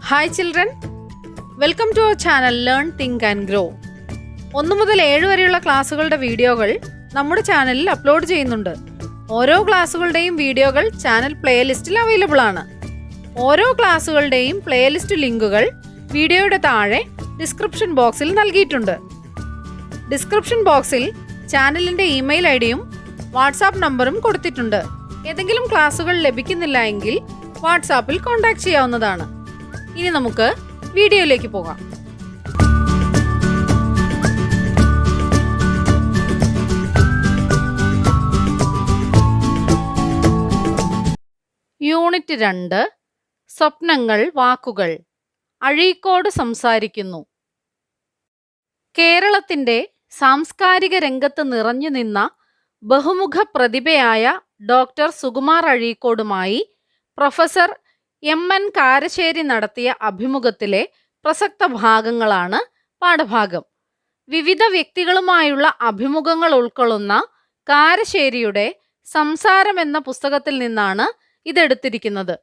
Hi children, welcome to our channel learn think and grow. 1 മുതൽ 7 വരെയുള്ള ക്ലാസ്സുകളുടെ വീഡിയോകൾ നമ്മുടെ ചാനലിൽ അപ്ലോഡ് ചെയ്യുന്നുണ്ട്. ഓരോ ക്ലാസ്സുകളുടെയും വീഡിയോകൾ ചാനൽ പ്ലേലിസ്റ്റിൽ അവൈലബിൾ ആണ്. ഓരോ ക്ലാസ്സുകളുടെയും പ്ലേലിസ്റ്റ് ലിങ്കുകൾ വീഡിയോയുടെ താഴെ ഡിസ്ക്രിപ്ഷൻ ബോക്സിൽ നൽകിയിട്ടുണ്ട്. ഡിസ്ക്രിപ്ഷൻ ബോക്സിൽ ചാനലിൻ്റെ ഇമെയിൽ ഐ ഡിയും വാട്സാപ്പ് നമ്പറും കൊടുത്തിട്ടുണ്ട്. ഏതെങ്കിലും ക്ലാസ്സുകൾ ലഭിക്കുന്നില്ല എങ്കിൽ വാട്സാപ്പിൽ കോൺടാക്ട് ചെയ്യാവുന്നതാണ്. ഇനി നമുക്ക് വീഡിയോയിലേക്ക് പോകാം. യൂണിറ്റ് 2 സ്വപ്നങ്ങൾ വാക്കുകൾ. അഴീക്കോട് സംസാരിക്കുന്നു. കേരളത്തിൻ്റെ സാംസ്കാരിക രംഗത്ത് നിറഞ്ഞു നിന്ന ബഹുമുഖ പ്രതിഭയായ ഡോക്ടർ സുകുമാർ അഴീക്കോടുമായി പ്രൊഫസർ എം.എൻ. കാരശ്ശേരി നടത്തിയ അഭിമുഖത്തിലെ പ്രസക്ത ഭാഗങ്ങളാണ് പാഠഭാഗം. വിവിധ വ്യക്തികളുമായുള്ള അഭിമുഖങ്ങൾ ഉൾക്കൊള്ളുന്ന കാരശ്ശേരിയുടെ സംസാരം എന്ന പുസ്തകത്തിൽ നിന്നാണ് ഇതെടുത്തിരിക്കുന്നത്.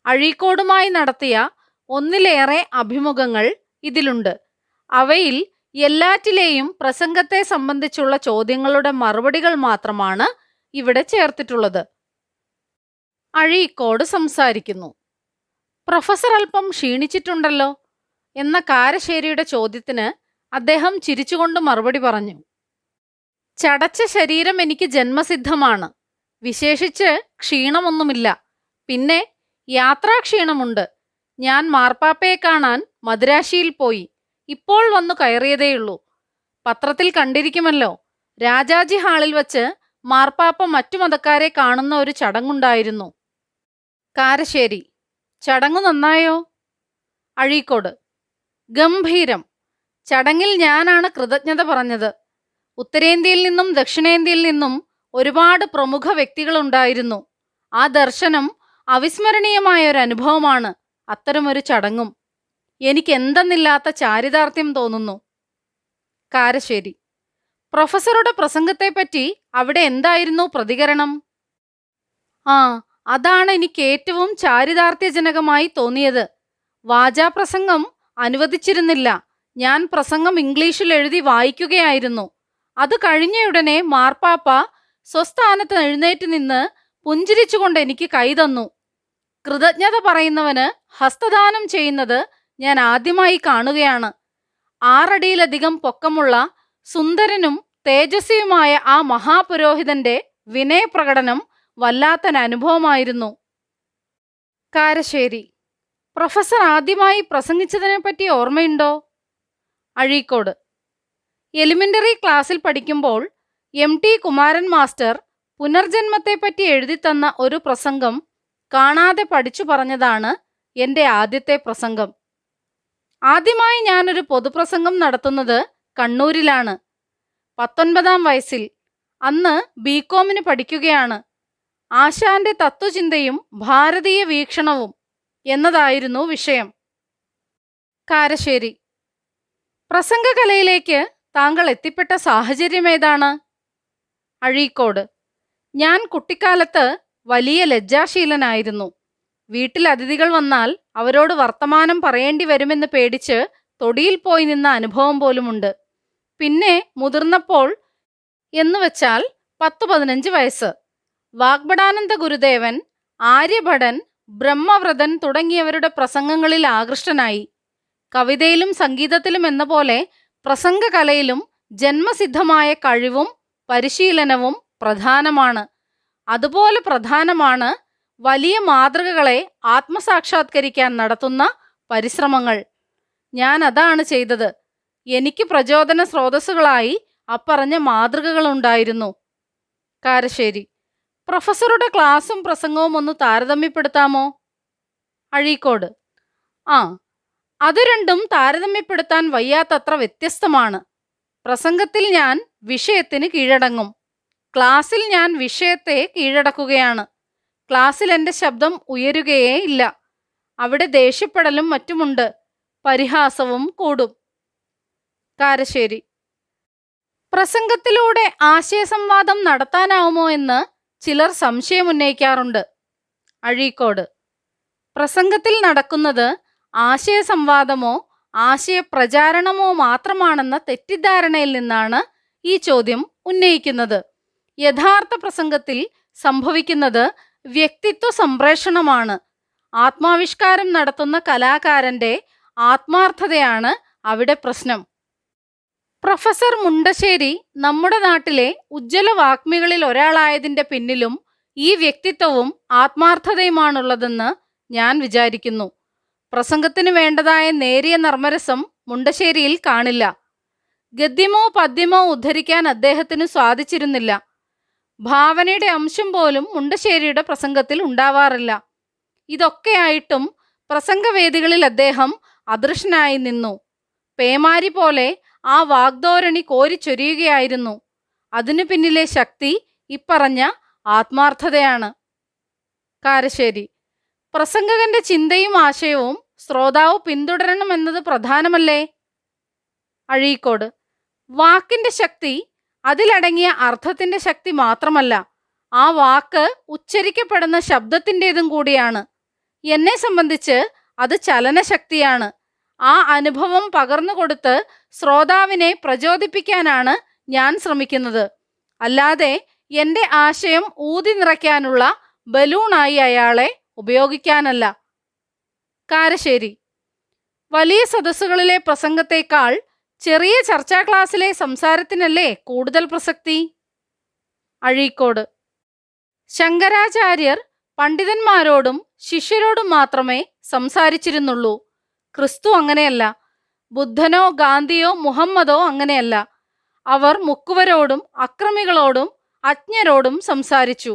അഴീക്കോടുമായി നടത്തിയ ഒന്നിലേറെ അഭിമുഖങ്ങൾ ഇതിലുണ്ട്. അവയിൽ എല്ലാറ്റിലെയും പ്രസംഗത്തെ സംബന്ധിച്ചുള്ള ചോദ്യങ്ങളുടെ മറുപടികൾ മാത്രമാണ് ഇവിടെ ചേർത്തിട്ടുള്ളത്. അഴീക്കോട് സംസാരിക്കുന്നു. പ്രൊഫസർ അല്പം ക്ഷീണിച്ചിട്ടുണ്ടല്ലോ എന്ന കാരശ്ശേരിയുടെ ചോദ്യത്തിന് അദ്ദേഹം ചിരിച്ചുകൊണ്ട് മറുപടി പറഞ്ഞു. ചടച്ച ശരീരം എനിക്ക് ജന്മസിദ്ധമാണ്. വിശേഷിച്ച് ക്ഷീണമൊന്നുമില്ല. പിന്നെ യാത്രാക്ഷീണമുണ്ട്. ഞാൻ മാർപ്പാപ്പയെ കാണാൻ മദുരാശിയിൽ പോയി. ഇപ്പോൾ വന്നു കയറിയതേയുള്ളൂ. പത്രത്തിൽ കണ്ടിരിക്കുമല്ലോ, രാജാജി ഹാളിൽ വച്ച് മാർപ്പാപ്പ മറ്റു മതക്കാരെ കാണുന്ന ഒരു ചടങ്ങുണ്ടായിരുന്നു. കാരശ്ശേരി: ചടങ്ങു നന്നായോ? അഴീക്കോട്: ഗംഭീരം. ചടങ്ങിൽ ഞാനാണ് കൃതജ്ഞത പറഞ്ഞത്. ഉത്തരേന്ത്യയിൽ നിന്നും ദക്ഷിണേന്ത്യയിൽ നിന്നും ഒരുപാട് പ്രമുഖ വ്യക്തികളുണ്ടായിരുന്നു. ആ ദർശനം അവിസ്മരണീയമായ ഒരു അനുഭവമാണ്. അത്തരമൊരു ചടങ്ങും. എനിക്ക് എന്തെന്നില്ലാത്ത ചാരിതാർത്ഥ്യം തോന്നുന്നു. കാരശ്ശേരി: പ്രൊഫസറുടെ പ്രസംഗത്തെപ്പറ്റി അവിടെ എന്തായിരുന്നു പ്രതികരണം? അതാണ് എനിക്ക് ഏറ്റവും ചാരിതാർത്ഥ്യജനകമായി തോന്നിയത്. വാചാപ്രസംഗം അനുവദിച്ചിരുന്നില്ല. ഞാൻ പ്രസംഗം ഇംഗ്ലീഷിൽ എഴുതി വായിക്കുകയായിരുന്നു. അത് കഴിഞ്ഞയുടനെ മാർപ്പാപ്പ സ്വസ്ഥാനത്ത് എഴുന്നേറ്റ് നിന്ന് പുഞ്ചിരിച്ചുകൊണ്ട് എനിക്ക് കൈതന്നു. കൃതജ്ഞത പറയുന്നവന് ഹസ്തദാനം ചെയ്യുന്നത് ഞാൻ ആദ്യമായി കാണുകയാണ്. 6 അടിയിലധികം പൊക്കമുള്ള സുന്ദരനും തേജസ്വിയുമായ ആ മഹാപുരോഹിതന്റെ വിനയപ്രകടനം വല്ലാത്തൊരനുഭവമായിരുന്നു. കാരശ്ശേരി: പ്രൊഫസർ ആദ്യമായി പ്രസംഗിച്ചതിനെപ്പറ്റി ഓർമ്മയുണ്ടോ? അഴീക്കോട്: എലിമെന്ററി ക്ലാസ്സിൽ പഠിക്കുമ്പോൾ M.T. കുമാരൻ മാസ്റ്റർ പുനർജന്മത്തെപ്പറ്റി എഴുതിത്തന്ന ഒരു പ്രസംഗം കാണാതെ പഠിച്ചു പറഞ്ഞതാണ് എൻ്റെ ആദ്യത്തെ പ്രസംഗം. ആദ്യമായി ഞാനൊരു പൊതുപ്രസംഗം നടത്തുന്നത് കണ്ണൂരിലാണ്. 19-ാം വയസ്സിൽ. അന്ന് ബികോമിന് പഠിക്കുകയാണ്. ആശാന്റെ തത്വചിന്തയും ഭാരതീയ വീക്ഷണവും എന്നതായിരുന്നു വിഷയം. കാരശ്ശേരി: പ്രസംഗകലയിലേക്ക് താങ്കൾ എത്തിപ്പെട്ട സാഹചര്യമേതാണ്? അഴീക്കോട്: ഞാൻ കുട്ടിക്കാലത്ത് വലിയ ലജ്ജാശീലനായിരുന്നു. വീട്ടിൽ അതിഥികൾ വന്നാൽ അവരോട് വർത്തമാനം പറയേണ്ടി വരുമെന്ന് പേടിച്ച് തൊടിയിൽ പോയി നിന്ന അനുഭവം പോലുമുണ്ട്. പിന്നെ മുതിർന്നപ്പോൾ എന്നുവെച്ചാൽ 10-15 വയസ്സ്, വാഗ്ഭടാനന്ദ ഗുരുദേവൻ, ആര്യഭടൻ, ബ്രഹ്മവ്രതൻ തുടങ്ങിയവരുടെ പ്രസംഗങ്ങളിൽ ആകൃഷ്ടനായി. കവിതയിലും സംഗീതത്തിലും എന്ന പോലെ പ്രസംഗകലയിലും ജന്മസിദ്ധമായ കഴിവും പരിശീലനവും പ്രധാനമാണ്. അതുപോലെ പ്രധാനമാണ് വലിയ മാതൃകകളെ ആത്മസാക്ഷാത്കരിക്കാൻ നടത്തുന്ന പരിശ്രമങ്ങൾ. ഞാൻ അതാണ് ചെയ്തത്. എനിക്ക് പ്രചോദന സ്രോതസ്സുകളായി അപ്പറഞ്ഞ മാതൃകകളുണ്ടായിരുന്നു. കാരശ്ശേരി: പ്രൊഫസറുടെ ക്ലാസും പ്രസംഗവും ഒന്ന് താരതമ്യപ്പെടുത്താമോ? അഴീക്കോട്: അത് രണ്ടും താരതമ്യപ്പെടുത്താൻ വയ്യാത്തത്ര വ്യത്യസ്തമാണ്. പ്രസംഗത്തിൽ ഞാൻ വിഷയത്തിന് കീഴടങ്ങും. ക്ലാസ്സിൽ ഞാൻ വിഷയത്തെ കീഴടക്കുകയാണ്. ക്ലാസ്സിൽ എൻ്റെ ശബ്ദം ഉയരുകയേ ഇല്ല. അവിടെ ദേഷ്യപ്പെടലും മറ്റുമുണ്ട്. പരിഹാസവും കൂടും. കാരശ്ശേരി: പ്രസംഗത്തിലൂടെ ആശയസംവാദം നടത്താനാവുമോ എന്ന് ചിലർ സംശയമുന്നയിക്കാറുണ്ട്. അഴീക്കോട്: പ്രസംഗത്തിൽ നടക്കുന്നത് ആശയസംവാദമോ ആശയപ്രചാരണമോ മാത്രമാണെന്ന തെറ്റിദ്ധാരണയിൽ നിന്നാണ് ഈ ചോദ്യം ഉന്നയിക്കുന്നത്. യഥാർത്ഥ പ്രസംഗത്തിൽ സംഭവിക്കുന്നത് വ്യക്തിത്വ സംപ്രേഷണമാണ്. ആത്മാവിഷ്കാരം നടത്തുന്ന കലാകാരന്റെ ആത്മാർത്ഥതയാണ് അവിടെ പ്രശ്നം. പ്രൊഫസർ മുണ്ടശ്ശേരി നമ്മുടെ നാട്ടിലെ ഉജ്ജ്വല വാഗ്മികളിൽ ഒരാളായതിൻ്റെ പിന്നിലും ഈ വ്യക്തിത്വവും ആത്മാർത്ഥതയുമാണുള്ളതെന്ന് ഞാൻ വിചാരിക്കുന്നു. പ്രസംഗത്തിന് വേണ്ടതായ നേരിയ നർമ്മരസം മുണ്ടശ്ശേരിയിൽ കാണില്ല. ഗദ്യമോ പദ്യമോ ഉദ്ധരിക്കാൻ അദ്ദേഹത്തിന് സാധിച്ചിരുന്നില്ല. ഭാവനയുടെ അംശം പോലും മുണ്ടശ്ശേരിയുടെ പ്രസംഗത്തിൽ ഉണ്ടാവാറില്ല. ഇതൊക്കെയായിട്ടും പ്രസംഗവേദികളിൽ അദ്ദേഹം അദൃശ്യനായി നിന്നു. പേമാരി പോലെ ആ വാഗ്ധോരണി കോരിച്ചൊരിയുകയായിരുന്നു. അതിനു പിന്നിലെ ശക്തി ഇപ്പറഞ്ഞ ആത്മാർത്ഥതയാണ്. കാരശ്ശേരി: പ്രസംഗകന്റെ ചിന്തയും ആശയവും ശ്രോതാവ് പിന്തുടരണമെന്നത് പ്രധാനമല്ലേ? അഴീക്കോട്: വാക്കിന്റെ ശക്തി അതിലടങ്ങിയ അർത്ഥത്തിന്റെ ശക്തി മാത്രമല്ല, ആ വാക്ക് ഉച്ചരിക്കപ്പെടുന്ന ശബ്ദത്തിൻ്റെതും കൂടിയാണ്. എന്നെ സംബന്ധിച്ച് അത് ചലനശക്തിയാണ്. ആ അനുഭവം പകർന്നുകൊടുത്ത് ശ്രോതാവിനെ പ്രചോദിപ്പിക്കാനാണ് ഞാൻ ശ്രമിക്കുന്നത്. അല്ലാതെ എൻ്റെ ആശയം ഊതി നിറയ്ക്കാനുള്ള ബലൂണായി അയാളെ ഉപയോഗിക്കാനല്ല. കാരശ്ശേരി: വലിയ സദസ്സുകളിലെ പ്രസംഗത്തേക്കാൾ ചെറിയ ചർച്ചാ ക്ലാസ്സിലെ സംസാരത്തിനല്ലേ കൂടുതൽ പ്രസക്തി? അഴീക്കോട്: ശങ്കരാചാര്യർ പണ്ഡിതന്മാരോടും ശിഷ്യരോടും മാത്രമേ സംസാരിച്ചിരുന്നുള്ളൂ. ക്രിസ്തു അങ്ങനെയല്ല. ബുദ്ധനോ ഗാന്ധിയോ മുഹമ്മദോ അങ്ങനെയല്ല. അവർ മുക്കുവരോടും അക്രമികളോടും അജ്ഞരോടും സംസാരിച്ചു.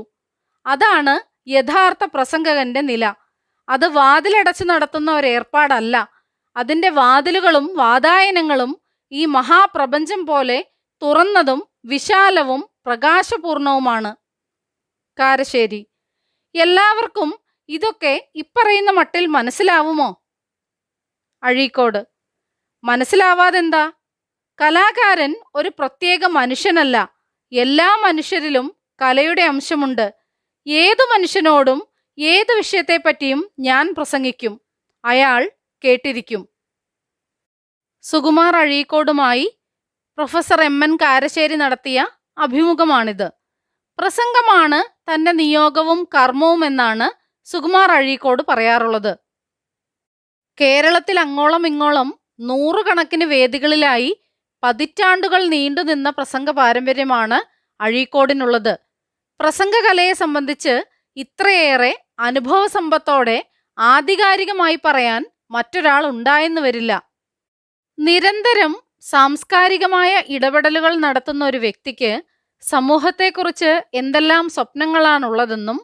അതാണ് യഥാർത്ഥ പ്രസംഗകന്റെ നില. അത് വാതിലടച്ചു നടത്തുന്ന ഒരേർപ്പാടല്ല. അതിൻ്റെ വാതിലുകളും വാതായനങ്ങളും ഈ മഹാപ്രപഞ്ചം പോലെ തുറന്നതും വിശാലവും പ്രകാശപൂർണവുമാണ്. കാരശ്ശേരി: എല്ലാവർക്കും ഇതൊക്കെ ഇപ്പറയുന്ന മട്ടിൽ മനസ്സിലാവുമോ? അഴീക്കോട്: മനസ്സിലാവാതെന്താ? കലാകാരൻ ഒരു പ്രത്യേക മനുഷ്യനല്ല. എല്ലാ മനുഷ്യരിലും കലയുടെ അംശമുണ്ട്. ഏതു മനുഷ്യനോടും ഏതു വിഷയത്തെപ്പറ്റിയും ഞാൻ പ്രസംഗിക്കും. അയാൾ കേട്ടിരിക്കും. സുകുമാർ അഴീക്കോടുമായി പ്രൊഫസർ MN കാരശ്ശേരി നടത്തിയ അഭിമുഖമാണിത്. പ്രസംഗമാണ് തൻ്റെ നിയോഗവും കർമ്മവും എന്നാണ് സുകുമാർ അഴീക്കോട് പറയാറുള്ളത്. കേരളത്തിൽ അങ്ങോളം ഇങ്ങോളം നൂറുകണക്കിന് വേദികളിലായി പതിറ്റാണ്ടുകൾ നീണ്ടുനിന്ന പ്രസംഗ പാരമ്പര്യമാണ് അഴീക്കോടിനുള്ളത്. പ്രസംഗകലയെ സംബന്ധിച്ച് ഇത്രയേറെ അനുഭവ സമ്പത്തോടെ ആധികാരികമായി പറയാൻ മറ്റൊരാൾ ഉണ്ടായെന്ന് വരില്ല. നിരന്തരം സാംസ്കാരികമായ ഇടപെടലുകൾ നടത്തുന്ന ഒരു വ്യക്തിക്ക് സമൂഹത്തെക്കുറിച്ച് എന്തെല്ലാം സ്വപ്നങ്ങളാണുള്ളതെന്നും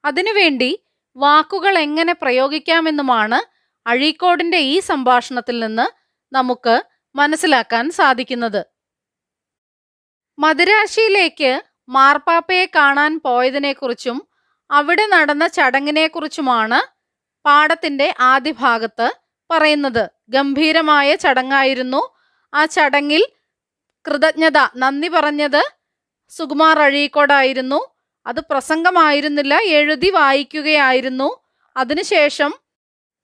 അതിനുവേണ്ടി വാക്കുകൾ എങ്ങനെ പ്രയോഗിക്കാമെന്നുമാണ് അഴീക്കോടിൻ്റെ ഈ സംഭാഷണത്തിൽ നിന്ന് നമുക്ക് മനസ്സിലാക്കാൻ സാധിക്കുന്നത്. മദിരാശിയിലേക്ക് മാർപ്പാപ്പയെ കാണാൻ പോയതിനെക്കുറിച്ചും അവിടെ നടന്ന ചടങ്ങിനെക്കുറിച്ചുമാണ് പാഠത്തിൻ്റെ ആദ്യ ഭാഗത്ത് പറയുന്നത്. ഗംഭീരമായ ചടങ്ങായിരുന്നു. ആ ചടങ്ങിൽ കൃതജ്ഞത, നന്ദി പറഞ്ഞത് സുകുമാർ അഴീക്കോടായിരുന്നു. അത് പ്രസംഗമായിരുന്നില്ല, എഴുതി വായിക്കുകയായിരുന്നു. അതിനുശേഷം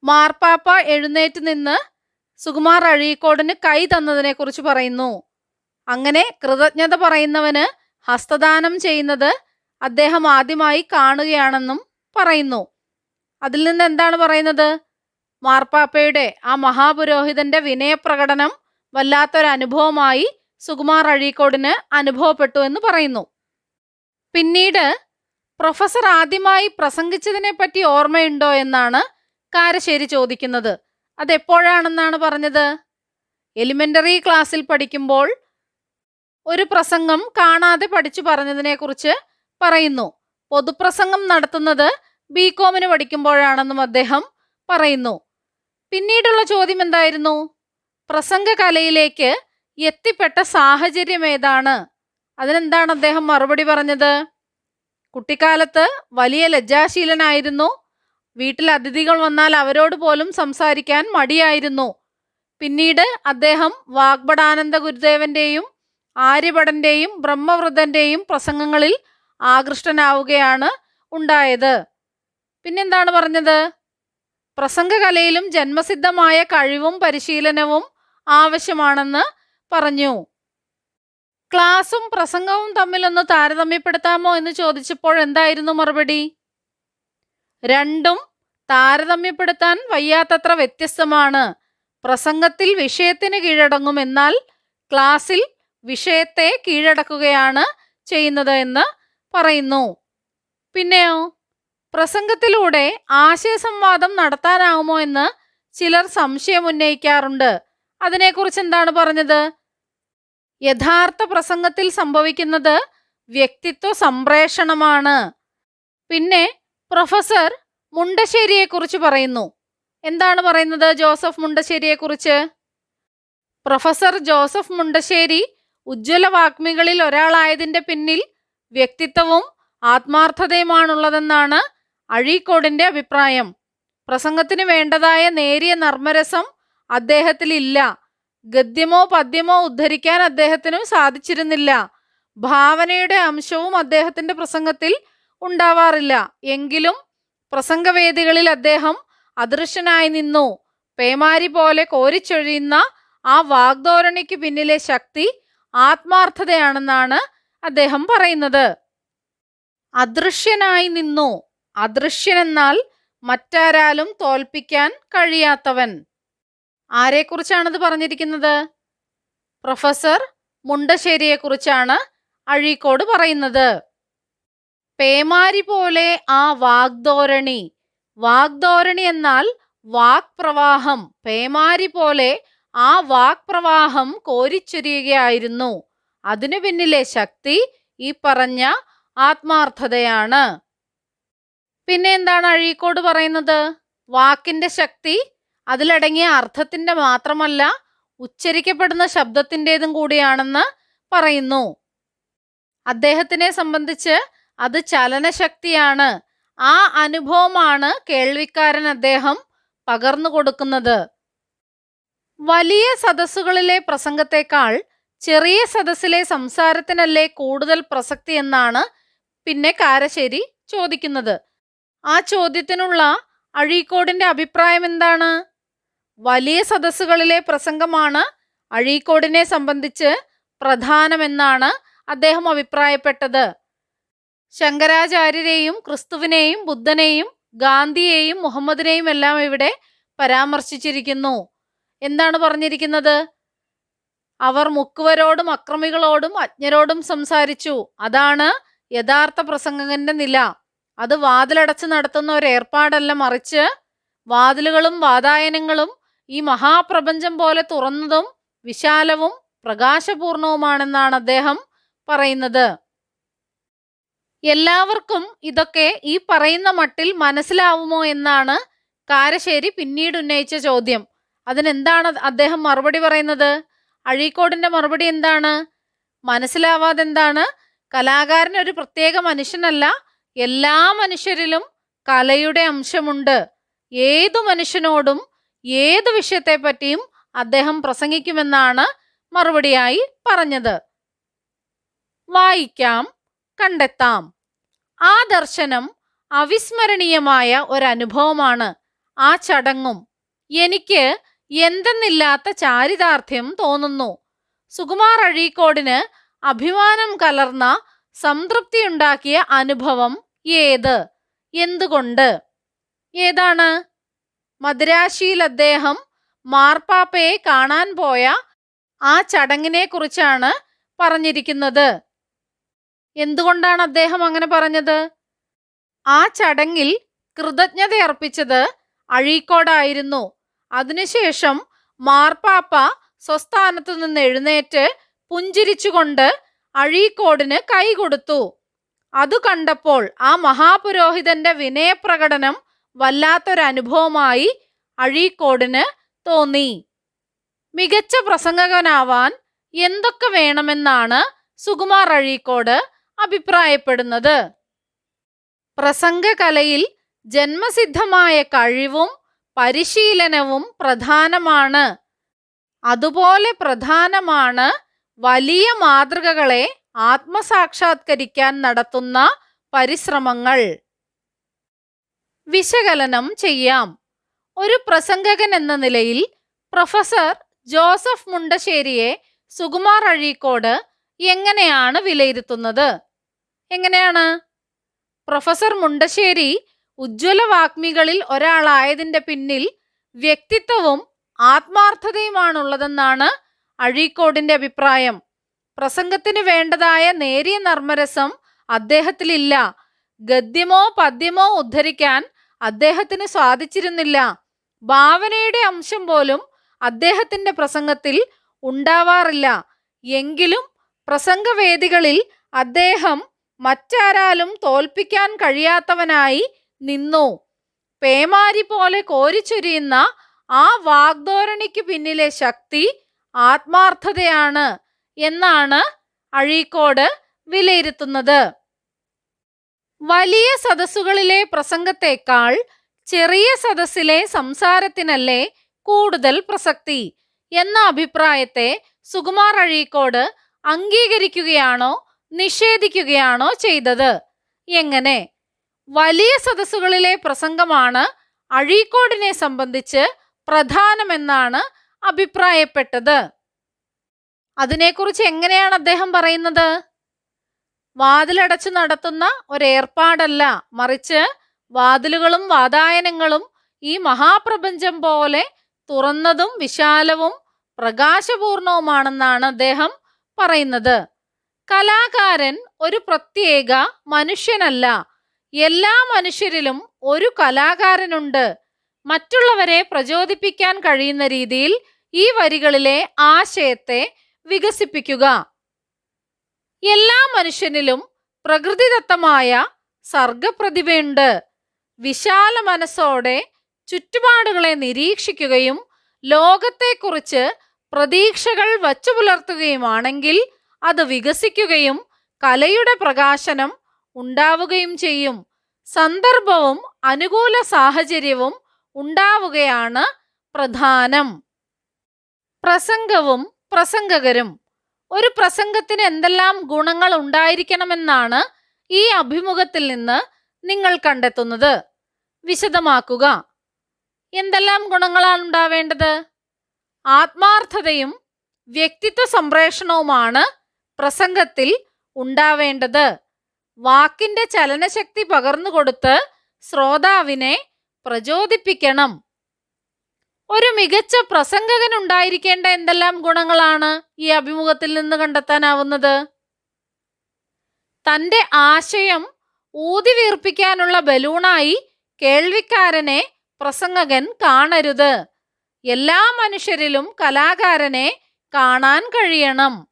മാർപ്പാപ്പ എഴുന്നേറ്റ് നിന്ന് സുകുമാർ അഴീക്കോടിന് കൈ തന്നതിനെക്കുറിച്ച് പറയുന്നു. അങ്ങനെ കൃതജ്ഞത പറയുന്നവന് ഹസ്തദാനം ചെയ്യുന്നത് അദ്ദേഹം ആദ്യമായി കാണുകയാണെന്നും പറയുന്നു. അതിൽ നിന്ന് എന്താണ് പറയുന്നത്? മാർപ്പാപ്പയുടെ, ആ മഹാപുരോഹിതന്റെ വിനയപ്രകടനം വല്ലാത്തൊരനുഭവമായി സുകുമാർ അഴീക്കോടിന് അനുഭവപ്പെട്ടു എന്ന് പറയുന്നു. പിന്നീട് പ്രൊഫസർ ആദ്യമായി പ്രസംഗിച്ചതിനെപ്പറ്റി ഓർമ്മയുണ്ടോ എന്നാണ് കാരശ്ശേരി ചോദിക്കുന്നത്. അതെപ്പോഴാണെന്നാണ് പറഞ്ഞത്? എലിമെൻ്ററി ക്ലാസ്സിൽ പഠിക്കുമ്പോൾ ഒരു പ്രസംഗം കാണാതെ പഠിച്ചു പറഞ്ഞതിനെക്കുറിച്ച് പറയുന്നു. പൊതുപ്രസംഗം നടത്തുന്നത് ബികോമിന് പഠിക്കുമ്പോഴാണെന്നും അദ്ദേഹം പറയുന്നു. പിന്നീടുള്ള ചോദ്യം എന്തായിരുന്നു? പ്രസംഗകലയിലേക്ക് എത്തിപ്പെട്ട സാഹചര്യം ഏതാണ്? അതിനെന്താണ് അദ്ദേഹം മറുപടി പറഞ്ഞത്? കുട്ടിക്കാലത്ത് വലിയ ലജ്ജാശീലനായിരുന്നു. വീട്ടിൽ അതിഥികൾ വന്നാൽ അവരോട് പോലും സംസാരിക്കാൻ മടിയായിരുന്നു. പിന്നീട് അദ്ദേഹം വാഗ്ഭടാനന്ദ ഗുരുദേവന്റെയും ആര്യഭടന്റെയും ബ്രഹ്മവൃദ്ധന്റെയും പ്രസംഗങ്ങളിൽ ആകൃഷ്ടനാവുകയാണ് ഉണ്ടായത്. പിന്നെന്താണ് പറഞ്ഞത്? പ്രസംഗകലയിലും ജന്മസിദ്ധമായ കഴിവും പരിശീലനവും ആവശ്യമാണെന്ന് പറഞ്ഞു. ക്ലാസും പ്രസംഗവും തമ്മിലൊന്ന് താരതമ്യപ്പെടുത്താമോ എന്ന് ചോദിച്ചപ്പോൾ എന്തായിരുന്നു മറുപടി? രണ്ടും താരതമ്യപ്പെടുത്താൻ വയ്യാത്തത്ര വ്യത്യസ്തമാണ്. പ്രസംഗത്തിൽ വിഷയത്തിന് കീഴടങ്ങും, എന്നാൽ ക്ലാസ്സിൽ വിഷയത്തെ കീഴടക്കുകയാണ് ചെയ്യുന്നത് എന്ന് പറയുന്നു. പിന്നെയോ, പ്രസംഗത്തിലൂടെ ആശയസംവാദം നടത്താനാവുമോ എന്ന് ചിലർ സംശയം ഉന്നയിക്കാറുണ്ട്. അതിനെക്കുറിച്ച് എന്താണ് പറഞ്ഞത്? യഥാർത്ഥ പ്രസംഗത്തിൽ സംഭവിക്കുന്നത് വ്യക്തിത്വ സംപ്രേഷണമാണ്. പിന്നെ പ്രൊഫസർ മുണ്ടശ്ശേരിയെക്കുറിച്ച് പറയുന്നു. എന്താണ് പറയുന്നത് ജോസഫ് മുണ്ടശ്ശേരിയെക്കുറിച്ച്? പ്രൊഫസർ ജോസഫ് മുണ്ടശ്ശേരി ഉജ്ജ്വല വാഗ്മികളിൽ ഒരാളായതിൻ്റെ പിന്നിൽ വ്യക്തിത്വവും ആത്മാർത്ഥതയുമാണുള്ളതെന്നാണ് അഴീക്കോടിൻ്റെ അഭിപ്രായം. പ്രസംഗത്തിന് വേണ്ടതായ നേരിയ നർമ്മരസം അദ്ദേഹത്തിലില്ല. ഗദ്യമോ പദ്യമോ ഉദ്ധരിക്കാൻ അദ്ദേഹത്തിന് സാധിച്ചിരുന്നില്ല. ഭാവനയുടെ അംശവും അദ്ദേഹത്തിൻ്റെ പ്രസംഗത്തിൽ ഉണ്ടാവാറില്ല. എങ്കിലും പ്രസംഗവേദികളിൽ അദ്ദേഹം അദൃശ്യനായി നിന്നു. പേമാരി പോലെ കോരിച്ചൊഴിയുന്ന ആ വാഗ്ധോരണിക്ക് പിന്നിലെ ശക്തി ആത്മാർത്ഥതയാണെന്നാണ് അദ്ദേഹം പറയുന്നത്. അദൃശ്യനായി നിന്നു. അദൃശ്യനെന്നാൽ മറ്റാരാലും തോൽപ്പിക്കാൻ കഴിയാത്തവൻ. ആരെക്കുറിച്ചാണത് പറഞ്ഞിരിക്കുന്നത്? പ്രൊഫസർ മുണ്ടശ്ശേരിയെക്കുറിച്ചാണ് അഴീക്കോട് പറയുന്നത്. പേമാരി പോലെ ആ വാഗ്ധോരണി. വാഗ്ധോരണി എന്നാൽ വാക്പ്രവാഹം. പേമാരി പോലെ ആ വാക്പ്രവാഹം കോരിച്ചൊരിയുകയായിരുന്നു. അതിനു പിന്നിലെ ശക്തി ഈ പറഞ്ഞ ആത്മാർത്ഥതയാണ്. പിന്നെ എന്താണ് അഴീക്കോട് പറയുന്നത്? വാക്കിന്റെ ശക്തി അതിലടങ്ങിയ അർത്ഥത്തിന്റെ മാത്രമല്ല, ഉച്ചരിക്കപ്പെടുന്ന ശബ്ദത്തിൻ്റെതും കൂടിയാണെന്ന് പറയുന്നു. അദ്ദേഹത്തിനെ സംബന്ധിച്ച് അത് ചലനശക്തിയാണ്. ആ അനുഭവമാണ് കേൾവിക്കാരൻ അദ്ദേഹം പകർന്നു കൊടുക്കുന്നത്. വലിയ സദസ്സുകളിലെ പ്രസംഗത്തെക്കാൾ ചെറിയ സദസ്സിലെ സംസാരത്തിനല്ലേ കൂടുതൽ പ്രസക്തി എന്നാണ് പിന്നെ കാരശ്ശേരി ചോദിക്കുന്നത്. ആ ചോദ്യത്തിനുള്ള അഴീക്കോടിന്റെ അഭിപ്രായം എന്താണ്? വലിയ സദസ്സുകളിലെ പ്രസംഗമാണ് അഴീക്കോടിനെ സംബന്ധിച്ച് പ്രധാനമെന്നാണ് അദ്ദേഹം അഭിപ്രായപ്പെട്ടത്. ശങ്കരാചാര്യരെയും ക്രിസ്തുവിനെയും ബുദ്ധനെയും ഗാന്ധിയെയും മുഹമ്മദിനെയും എല്ലാം ഇവിടെ പരാമർശിച്ചിരിക്കുന്നു. എന്താണ് പറഞ്ഞിരിക്കുന്നത്? അവർ മുക്കുവരോടും അക്രമികളോടും അജ്ഞരോടും സംസാരിച്ചു. അതാണ് യഥാർത്ഥ പ്രസംഗകന്റെ നില. അത് വാതിലടച്ച് നടത്തുന്ന ഒരു ഏർപ്പാടല്ല, മറിച്ച് വാതിലുകളും വാതായനങ്ങളും ഈ മഹാപ്രപഞ്ചം പോലെ തുറന്നതും വിശാലവും പ്രകാശപൂർണവുമാണെന്നാണ് അദ്ദേഹം പറയുന്നത്. എല്ലാവർക്കും ഇതൊക്കെ ഈ പറയുന്ന മട്ടിൽ മനസ്സിലാവുമോ എന്നാണ് കാരശ്ശേരി പിന്നീട് ഉന്നയിച്ച ചോദ്യം. അതിനെന്താണ് അദ്ദേഹം മറുപടി പറയുന്നത്? അഴീക്കോടിന്റെ മറുപടി എന്താണ്? മനസ്സിലാവാതെന്താണ്? കലാകാരൻ ഒരു പ്രത്യേക മനുഷ്യനല്ല, എല്ലാ മനുഷ്യരിലും കലയുടെ അംശമുണ്ട്. ഏതു മനുഷ്യനോടും ഏത് വിഷയത്തെ പറ്റിയും അദ്ദേഹം പ്രസംഗിക്കുമെന്നാണ് മറുപടിയായി പറഞ്ഞത്. വായിക്കാം, കണ്ടെത്താം. ആ ദർശനം അവിസ്മരണീയമായ ഒരനുഭവമാണ്. ആ ചടങ്ങും എനിക്ക് എന്തെന്നില്ലാത്ത ചാരിതാർത്ഥ്യം തോന്നുന്നു. സുകുമാർ അഴീക്കോടിന് അഭിമാനം കലർന്ന സംതൃപ്തിയുണ്ടാക്കിയ അനുഭവം ഏത്? എന്തുകൊണ്ട്? ഏതാണ്? മദിരാശിയിൽ അദ്ദേഹം മാർപ്പാപ്പയെ കാണാൻ പോയ ആ ചടങ്ങിനെ കുറിച്ചാണ് പറഞ്ഞിരിക്കുന്നത്. എന്തുകൊണ്ടാണ് അദ്ദേഹം അങ്ങനെ പറഞ്ഞത്? ആ ചടങ്ങിൽ കൃതജ്ഞതയർപ്പിച്ചത് അഴീക്കോടായിരുന്നു. അതിനുശേഷം മാർപ്പാപ്പ സ്വസ്ഥാനത്തു നിന്ന് എഴുന്നേറ്റ് പുഞ്ചിരിച്ചുകൊണ്ട് അഴീക്കോടിന് കൈ കൊടുത്തു. അതു കണ്ടപ്പോൾ ആ മഹാപുരോഹിതന്റെ വിനയപ്രകടനം വല്ലാത്തൊരനുഭവമായി അഴീക്കോടിന് തോന്നി. മികച്ച പ്രസംഗകനാവാൻ എന്തൊക്കെ വേണമെന്നാണ് സുകുമാർ അഴീക്കോട് അഭിപ്രായപ്പെടുന്നത്? പ്രസംഗകലയിൽ ജന്മസിദ്ധമായ കഴിവും പരിശീലനവും പ്രധാനമാണ്. അതുപോലെ പ്രധാനമാണ് വലിയ മാതൃകകളെ ആത്മസാക്ഷാത്കരിക്കാൻ നടത്തുന്ന പരിശ്രമങ്ങൾ. വിശകലനം ചെയ്യാം. ഒരു പ്രസംഗകൻ എന്ന നിലയിൽ പ്രൊഫസർ ജോസഫ് മുണ്ടശ്ശേരിയെ സുകുമാർ അഴീക്കോട് എങ്ങനെയാണ് വിലയിരുത്തുന്നത്? എങ്ങനെയാണ്? പ്രൊഫസർ മുണ്ടശ്ശേരി ഉജ്ജ്വല വാഗ്മികളിൽ ഒരാളായതിൻ്റെ പിന്നിൽ വ്യക്തിത്വവും ആത്മാർത്ഥതയുമാണുള്ളതെന്നാണ് അഴീക്കോടിന്റെ അഭിപ്രായം. പ്രസംഗത്തിന് വേണ്ടതായ നേരിയ നർമ്മരസം അദ്ദേഹത്തിലില്ല. ഗദ്യമോ പദ്യമോ ഉദ്ധരിക്കാൻ അദ്ദേഹത്തിന് സാധിച്ചിരുന്നില്ല. ഭാവനയുടെ അംശം പോലും അദ്ദേഹത്തിന്റെ പ്രസംഗത്തിൽ ഉണ്ടാവാറില്ല. എങ്കിലും പ്രസംഗവേദികളിൽ അദ്ദേഹം മറ്റാരാലും തോൽപ്പിക്കാൻ കഴിയാത്തവനായി നിന്നു. പേമാരി പോലെ കോരിച്ചൊരിയുന്ന ആ വാഗ്ധോരണിക്ക് പിന്നിലെ ശക്തി ആത്മാർത്ഥതയാണ് എന്നാണ് അഴീക്കോട് വിലയിരുത്തുന്നത്. വലിയ സദസ്സുകളിലെ പ്രസംഗത്തെക്കാൾ ചെറിയ സദസ്സിലെ സംസാരത്തിനല്ലേ കൂടുതൽ പ്രസക്തി എന്ന അഭിപ്രായത്തെ സുകുമാർ അഴീക്കോട് അംഗീകരിക്കുകയാണോ നിഷേധിക്കുകയാണോ ചെയ്തത്? എങ്ങനെ? വലിയ സദസ്സുകളിലെ പ്രസംഗമാണ് അഴീക്കോടിനെ സംബന്ധിച്ച് പ്രധാനമെന്നാണ് അഭിപ്രായപ്പെട്ടത്. അതിനെക്കുറിച്ച് എങ്ങനെയാണ് അദ്ദേഹം പറയുന്നത്? വാതിലടച്ചു നടത്തുന്ന ഒരേർപ്പാടല്ല, മറിച്ച് വാതിലുകളും വാതായനങ്ങളും ഈ മഹാപ്രപഞ്ചം പോലെ തുറന്നതും വിശാലവും പ്രകാശപൂർണവുമാണെന്നാണ് അദ്ദേഹം പറയുന്നത്. കലാകാരൻ ഒരു പ്രത്യേക മനുഷ്യനല്ല. എല്ലാ മനുഷ്യരിലും ഒരു കലാകാരനുണ്ട്. മറ്റുള്ളവരെ പ്രചോദിപ്പിക്കാൻ കഴിയുന്ന രീതിയിൽ ഈ വരികളിലെ ആശയത്തെ വികസിപ്പിക്കുക. എല്ലാ മനുഷ്യനിലും പ്രകൃതിദത്തമായ സർഗപ്രതിഭയുണ്ട്. വിശാല മനസ്സോടെ ചുറ്റുപാടുകളെ നിരീക്ഷിക്കുകയും ലോകത്തെക്കുറിച്ച് പ്രതീക്ഷകൾ വച്ചുപുലർത്തുകയുമാണെങ്കിൽ അത് വികസിക്കുകയും കലയുടെ പ്രകാശനം ഉണ്ടാവുകയും ചെയ്യും. സന്ദർഭവും അനുകൂല സാഹചര്യവും ഉണ്ടാവുകയാണ് പ്രധാനം. പ്രസംഗവും പ്രസംഗകരും. ഒരു പ്രസംഗത്തിന് എന്തെല്ലാം ഗുണങ്ങൾ ഉണ്ടായിരിക്കണമെന്നാണ് ഈ അഭിമുഖത്തിൽ നിന്ന് നിങ്ങൾ കണ്ടെത്തുന്നത്? വിശദമാക്കുക. എന്തെല്ലാം ഗുണങ്ങളാണ് ഉണ്ടാവേണ്ടത്? ആത്മാർത്ഥതയും വ്യക്തിത്വ സംപ്രേഷണവുമാണ് പ്രസംഗത്തിൽ ഉണ്ടാവേണ്ടത്. വാക്കിന്റെ ചലനശക്തി പകർന്നുകൊടുത്ത് ശ്രോതാവിനെ പ്രചോദിപ്പിക്കണം. ഒരു മികച്ച പ്രസംഗകൻ ഉണ്ടായിരിക്കേണ്ട എന്തെല്ലാം ഗുണങ്ങളാണ് ഈ അഭിമുഖത്തിൽ നിന്ന് കണ്ടെത്താനാവുന്നത്? തന്റെ ആശയം ഊതിവീർപ്പിക്കാനുള്ള ബലൂണായി കേൾവിക്കാരനെ പ്രസംഗകൻ കാണരുത്. എല്ലാ മനുഷ്യരിലും കലാകാരനെ കാണാൻ കഴിയണം.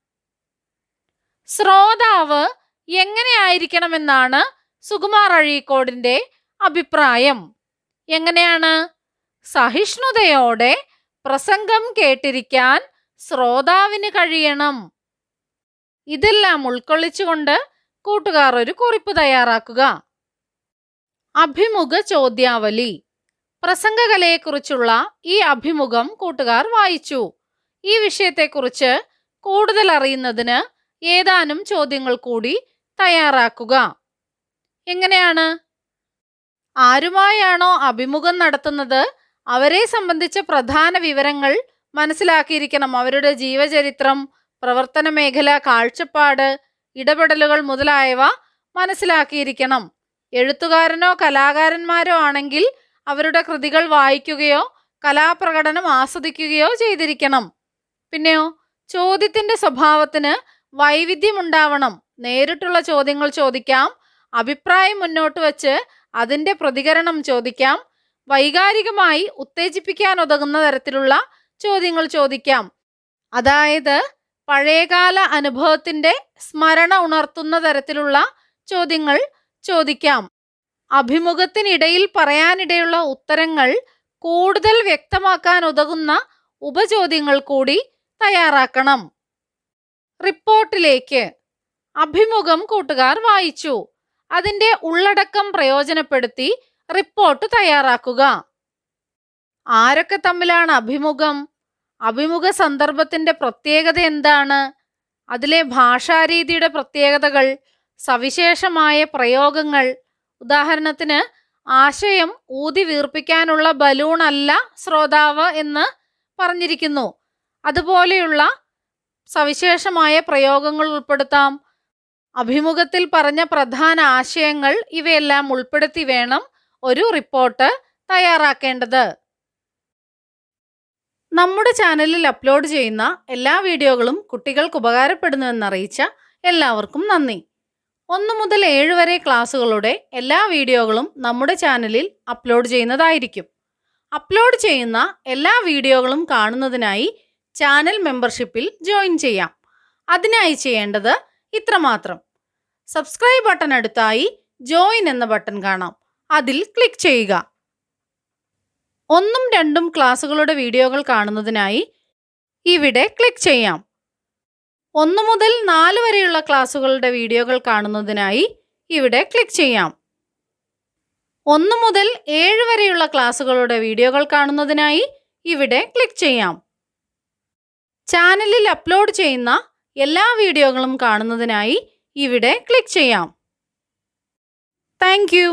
ശ്രോതാവ് എങ്ങനെയായിരിക്കണമെന്നാണ് സുകുമാർ അഴീക്കോടിന്റെ അഭിപ്രായം? എങ്ങനെയാണ്? സഹിഷ്ണുതയോടെ പ്രസംഗം കേട്ടിരിക്കാൻ ശ്രോതാവിന് കഴിയണം. ഇതെല്ലാം ഉൾക്കൊള്ളിച്ചുകൊണ്ട് കൂട്ടുകാർ ഒരു കുറിപ്പ് തയ്യാറാക്കുക. അഭിമുഖ ചോദ്യാവലി. പ്രസംഗകലയെക്കുറിച്ചുള്ള ഈ അഭിമുഖം കൂട്ടുകാർ വായിച്ചു. ഈ വിഷയത്തെക്കുറിച്ച് കൂടുതൽ അറിയുന്നതിന് ഏതാനും ചോദ്യങ്ങൾ കൂടി തയ്യാറാക്കുക. എങ്ങനെയാണ്? ആരുമായാണോ അഭിമുഖം നടത്തുന്നത് അവരെ സംബന്ധിച്ച പ്രധാന വിവരങ്ങൾ മനസ്സിലാക്കിയിരിക്കണം. അവരുടെ ജീവചരിത്രം, പ്രവർത്തന മേഖല, കാഴ്ചപ്പാട്, ഇടപെടലുകൾ മുതലായവ മനസ്സിലാക്കിയിരിക്കണം. എഴുത്തുകാരനോ കലാകാരന്മാരോ ആണെങ്കിൽ അവരുടെ കൃതികൾ വായിക്കുകയോ കലാപ്രകടനം ആസ്വദിക്കുകയോ ചെയ്തിരിക്കണം. പിന്നെയോ ചോദ്യത്തിന്റെ സ്വഭാവത്തിന് വൈവിധ്യമുണ്ടാവണം. നേരിട്ടുള്ള ചോദ്യങ്ങൾ ചോദിക്കാം, അഭിപ്രായം മുന്നോട്ട് വച്ച് അതിന്റെ പ്രതികരണം ചോദിക്കാം, വൈകാരികമായി ഉത്തേജിപ്പിക്കാൻ ഉതകുന്ന തരത്തിലുള്ള ചോദ്യങ്ങൾ ചോദിക്കാം. അതായത് പഴയകാല അനുഭവത്തിന്റെ സ്മരണ ഉണർത്തുന്ന തരത്തിലുള്ള ചോദ്യങ്ങൾ ചോദിക്കാം. അഭിമുഖത്തിനിടയിൽ പറയാനിടയുള്ള ഉത്തരങ്ങൾ കൂടുതൽ വ്യക്തമാക്കാൻ ഉതകുന്ന ഉപചോദ്യങ്ങൾ കൂടി തയ്യാറാക്കണം. റിപ്പോർട്ടിലേക്ക്. അഭിമുഖം കൂട്ടുകാർ വായിച്ചു. അതിന്റെ ഉള്ളടക്കം പ്രയോജനപ്പെടുത്തി റിപ്പോർട്ട് തയ്യാറാക്കുക. ആരൊക്കെ തമ്മിലാണ് അഭിമുഖം? അഭിമുഖ സന്ദർഭത്തിന്റെ പ്രത്യേകത എന്താണ്? അതിലെ ഭാഷാരീതിയുടെ പ്രത്യേകതകൾ, സവിശേഷമായ പ്രയോഗങ്ങൾ. ഉദാഹരണത്തിന് ആശയം ഊതി വീർപ്പിക്കാനുള്ള ബലൂൺ അല്ല ശ്രോതാവ് എന്ന് പറഞ്ഞിരിക്കുന്നു. അതുപോലെയുള്ള സവിശേഷമായ പ്രയോഗങ്ങൾ ഉൾപ്പെടുത്താം. അഭിമുഖത്തിൽ പറഞ്ഞ പ്രധാന ആശയങ്ങൾ ഇവയെല്ലാം ഉൾപ്പെടുത്തി വേണം ഒരു റിപ്പോർട്ട് തയ്യാറാക്കേണ്ടത്. നമ്മുടെ ചാനലിൽ അപ്ലോഡ് ചെയ്യുന്ന എല്ലാ വീഡിയോകളും കുട്ടികൾക്ക് ഉപകാരപ്പെടുന്നുവെന്നറിയിച്ച എല്ലാവർക്കും നന്ദി. 1 മുതൽ 7 വരെ ക്ലാസ്സുകളുടെ എല്ലാ വീഡിയോകളും നമ്മുടെ ചാനലിൽ അപ്ലോഡ് ചെയ്യുന്നതായിരിക്കും. അപ്ലോഡ് ചെയ്യുന്ന എല്ലാ വീഡിയോകളും കാണുന്നതിനായി ചാനൽ മെമ്പർഷിപ്പിൽ ജോയിൻ ചെയ്യാം. അതിനായി ചെയ്യേണ്ടത് ഇത്രമാത്രം. സബ്സ്ക്രൈബ് ബട്ടൺ അടുത്തായി ജോയിൻ എന്ന ബട്ടൺ കാണാം. അതിൽ ക്ലിക്ക് ചെയ്യുക. 1ഉം 2ഉം ക്ലാസ്സുകളുടെ വീഡിയോകൾ കാണുന്നതിനായി ഇവിടെ ക്ലിക്ക് ചെയ്യാം. 1 മുതൽ 4 വരെയുള്ള ക്ലാസ്സുകളുടെ വീഡിയോകൾ കാണുന്നതിനായി ഇവിടെ ക്ലിക്ക് ചെയ്യാം. 1 മുതൽ 7 വരെയുള്ള ക്ലാസ്സുകളുടെ വീഡിയോകൾ കാണുന്നതിനായി ഇവിടെ ക്ലിക്ക് ചെയ്യാം. ചാനലിൽ അപ്ലോഡ് ചെയ്യുന്ന എല്ലാ വീഡിയോകളും കാണുന്നതിനായി ഇവിടെ ക്ലിക്ക് ചെയ്യാം. Thank you.